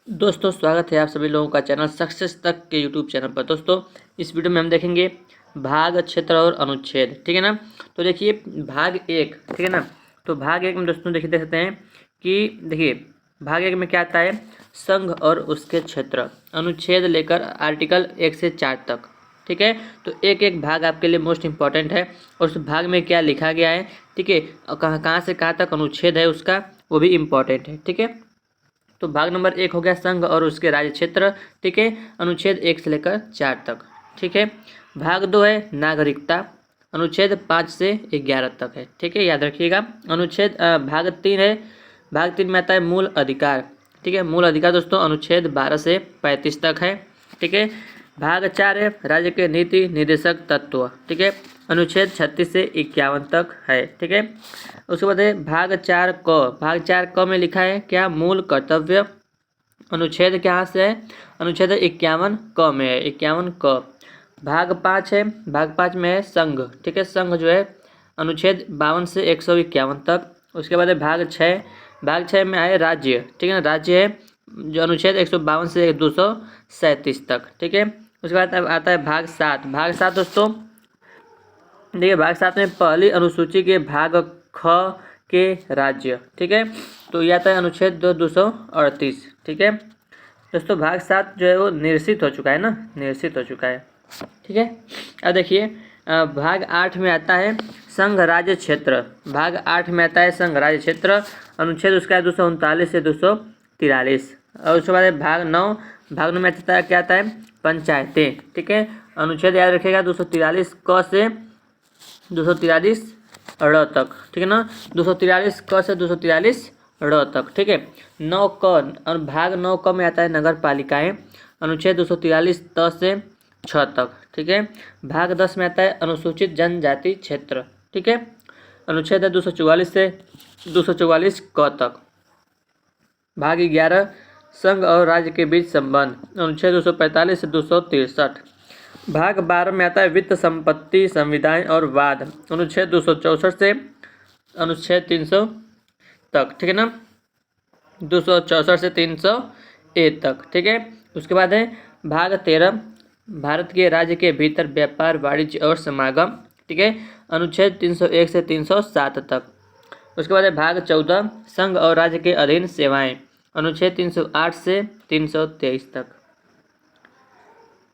दोस्तों स्वागत है आप सभी लोगों का चैनल सक्सेस तक के यूट्यूब चैनल पर। दोस्तों इस वीडियो में हम देखेंगे भाग, क्षेत्र और अनुच्छेद। ठीक है ना। तो देखिए भाग एक, ठीक है ना। तो भाग एक में दोस्तों देखिए देख सकते हैं कि देखिए भाग एक में क्या आता है, संघ और उसके क्षेत्र, अनुच्छेद लेकर आर्टिकल 1 से 4 तक। ठीक है। तो एक एक भाग आपके लिए मोस्ट इंपॉर्टेंट है और उस भाग में क्या लिखा गया है, ठीक है, और कहाँ से कहाँ तक अनुच्छेद है उसका, वो भी इम्पॉर्टेंट है। ठीक है। तो भाग नंबर 1 हो गया संघ और उसके राज्य क्षेत्र। ठीक है। अनुच्छेद 1 से लेकर 4 तक। ठीक है। भाग 2 है नागरिकता, अनुच्छेद 5 से 11 तक है। ठीक है, याद रखिएगा। भाग 3 है, भाग 3 में आता है मूल अधिकार। ठीक है, मूल अधिकार दोस्तों अनुच्छेद 12 से 35 तक है। ठीक है। भाग 4 है राज्य के नीति निर्देशक तत्व। ठीक है, अनुच्छेद 36 से 51 तक है। ठीक है। उसके बाद है भाग 4 क। भाग 4 क में लिखा है क्या, मूल कर्तव्य। अनुच्छेद कहाँ से है, अनुच्छेद 51 क में है, 51 क। भाग 5 है, भाग 5 में है संघ। ठीक है, संघ जो है अनुच्छेद 52 से 151 तक। उसके बाद है भाग 6, भाग 6 में आए राज्य। ठीक है ना, राज्य है जो अनुच्छेद 152 से 237 तक। ठीक है। उसके बाद अब आता है भाग 7। भाग 7 दोस्तों देखिए भाग 7 में पहली अनुसूची के भाग ख के राज्य। ठीक है। तो यह आता है अनुच्छेद 238। ठीक है दोस्तों, भाग 7 जो है वो निरसित हो चुका है ना, निरसित हो चुका है। ठीक है। अब देखिए भाग 8 में आता है संघ राज्य क्षेत्र। भाग 8 में आता है संघ राज्य क्षेत्र, अनुच्छेद उसका है 239 से 243। और उसके बाद है भाग 9। भाग 9 में आता है क्या, आता है पंचायतें। ठीक है, अनुच्छेद याद रखिएगा 243 क से 243 ड़ तक। ठीक है ना, 243 क से 243 ड़ तक। ठीक है। 9 क और भाग 9 क में आता है नगर पालिकाएं, अनुच्छेद 243 त से 6 तक। ठीक है। भाग 10 में आता है अनुसूचित जनजाति क्षेत्र। ठीक है, अनुच्छेद है 244 से 244 क तक। भाग 11 संघ और राज्य के बीच संबंध, अनुच्छेद 245 से 263। भाग 12 में आता है वित्त, संपत्ति, संविदाएं और वाद, अनुच्छेद 264 से अनुच्छेद 300 तक। ठीक है ना, 264 से 300 तक। ठीक है। उसके बाद है भाग 13 भारत के राज्य के भीतर व्यापार, वाणिज्य और समागम। ठीक है, अनुच्छेद 301 से 307 तक। उसके बाद है भाग 14 संघ और राज्य के अधीन सेवाएं, अनुच्छेद 308 से 323 तक।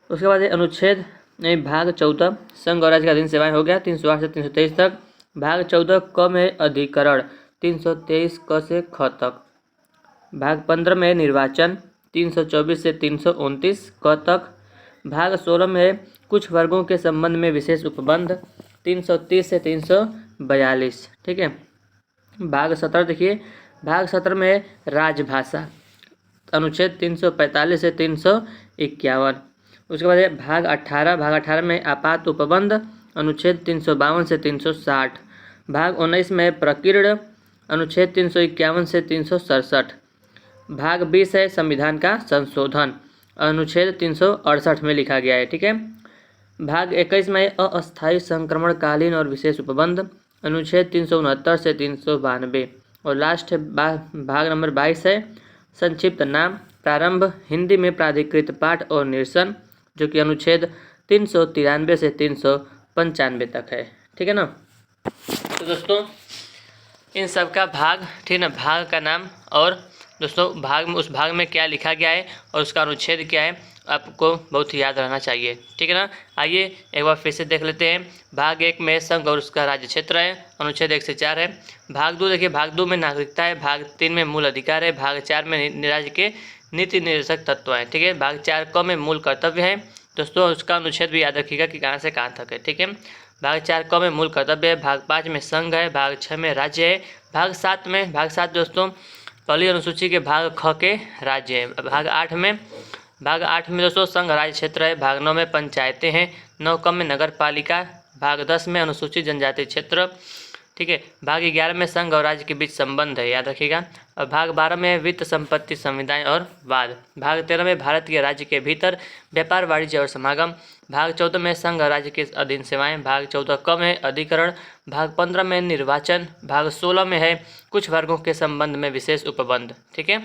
उसके बाद है अनुच्छेद भाग 14 संघ और राज्य के अधीन सेवाएं हो गया 308 से 323 तक। भाग 14 क में अधिकरण, 323 क से ख तक। भाग 15 में निर्वाचन, 324 से 329 क तक। भाग 16 में कुछ वर्गों के संबंध में विशेष उपबंध, 330 से 342। ठीक है। भाग 17 देखिए, भाग 17 में राजभाषा, अनुच्छेद 345 से 351। उसके बाद है भाग 18। भाग 18 में आपात उपबंध, अनुच्छेद 352 से 360। भाग 19 में प्रकीर्ण, अनुच्छेद 351 से 367। भाग 20 है संविधान का संशोधन, अनुच्छेद 368 में लिखा गया है। ठीक है। भाग 21 में अस्थायी संक्रमणकालीन और विशेष उपबंध, अनुच्छेद 369 से 392। और लास्ट है भाग नंबर 22 है संक्षिप्त नाम, प्रारंभ, हिंदी में प्राधिकृत पाठ और निरसन, जो कि अनुच्छेद 393 से 395 तक है। ठीक है ना। तो दोस्तों इन सब का भाग, ठीक है ना, भाग का नाम और दोस्तों भाग में, उस भाग में क्या लिखा गया है और उसका अनुच्छेद क्या है, आपको बहुत ही याद रहना चाहिए। ठीक है ना। आइए एक बार फिर से देख लेते हैं। भाग 1 में संघ और उसका राज्य क्षेत्र है, अनुच्छेद 1 से 4 है। भाग 2 देखिए, भाग 2 में नागरिकता है। भाग 3 में मूल अधिकार है। भाग 4 में राज्य के नीति निर्देशक तत्व हैं। ठीक है। भाग 4 क में मूल कर्तव्य है। दोस्तों उसका अनुच्छेद भी याद रखिएगा कि कहाँ से कहाँ तक है। ठीक है। भाग 4 क में मूल कर्तव्य है। भाग 5 में संघ है। भाग 6 में राज्य है। भाग 7 दोस्तों पहली अनुसूची के भाग ख के राज्य है। भाग 8 में दोस्तों संघ राज्य क्षेत्र है। भाग 9 में पंचायतें हैं। 9 क में नगर पालिका। भाग 10 में अनुसूचित जनजाति क्षेत्र। ठीक है। भाग 11 में संघ और राज्य के बीच संबंध है, याद रखिएगा। और भाग 12 में वित्त, संपत्ति, संविदाएं और वाद। भाग 13 में भारत के राज्य के भीतर व्यापार, वाणिज्य और समागम। भाग 14 में संघ और राज्य के अधीन सेवाएं। भाग 14 क में अधिकरण। भाग 15 में निर्वाचन। भाग 16 में है कुछ वर्गों के संबंध में विशेष उपबंध। ठीक है।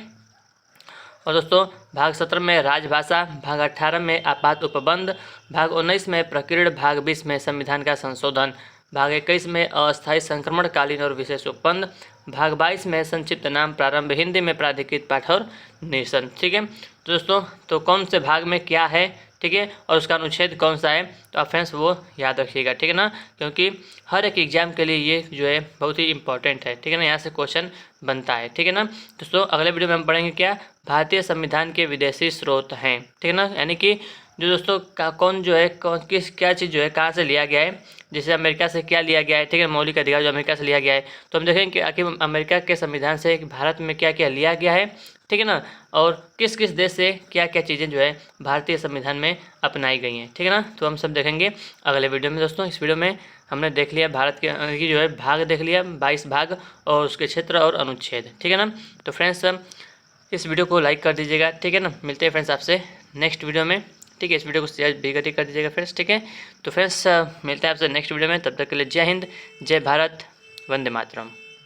और दोस्तों भाग 17 में राजभाषा, भाग 18 में आपात उपबंध, भाग 19 में प्रकीर्ण, भाग 20 में संविधान का संशोधन, भाग 21 में अस्थायी संक्रमणकालीन और विशेष उपबंध, भाग 22 में संक्षिप्त नाम, प्रारंभ हिंदी में प्राधिकृत पाठ और निरसन। ठीक है, तो दोस्तों तो कौन से भाग में क्या है, ठीक है, और उसका अनुच्छेद कौन सा है, तो आप फ्रेंड्स वो याद रखिएगा, ठीक है ना, क्योंकि हर एक एग्जाम के लिए ये जो है बहुत ही इंपॉर्टेंट है, ठीक है ना, यहाँ से क्वेश्चन बनता है, ठीक है ना। दोस्तों अगले वीडियो में हम पढ़ेंगे क्या, भारतीय संविधान के विदेशी स्रोत हैं, ठीक है ना, यानी कि जो दोस्तों कौन जो है कौन किस क्या चीज़ जो है कहाँ से लिया गया है, जैसे अमेरिका से क्या लिया गया है, ठीक है, मौलिक अधिकार जो अमेरिका से लिया गया है, तो हम देखेंगे कि आखिर अमेरिका के संविधान से भारत में क्या क्या लिया गया है, ठीक है ना, और किस किस देश से क्या क्या चीज़ें जो है भारतीय संविधान में अपनाई गई हैं, ठीक है ना, तो हम सब देखेंगे अगले वीडियो में। दोस्तों इस वीडियो में हमने देख लिया भारत के जो है भाग देख लिया, 22 भाग और उसके क्षेत्र और अनुच्छेद, ठीक है ना। तो फ्रेंड्स इस वीडियो को लाइक कर दीजिएगा, ठीक है ना, मिलते हैं फ्रेंड्स आपसे नेक्स्ट वीडियो में, ठीक है, इस वीडियो को शेयर भी कर दीजिएगा फ्रेंड्स, ठीक है। तो फ्रेंड्स मिलते हैं आपसे नेक्स्ट वीडियो में, तब तक के लिए जय हिंद, जय भारत, वंदे मातरम।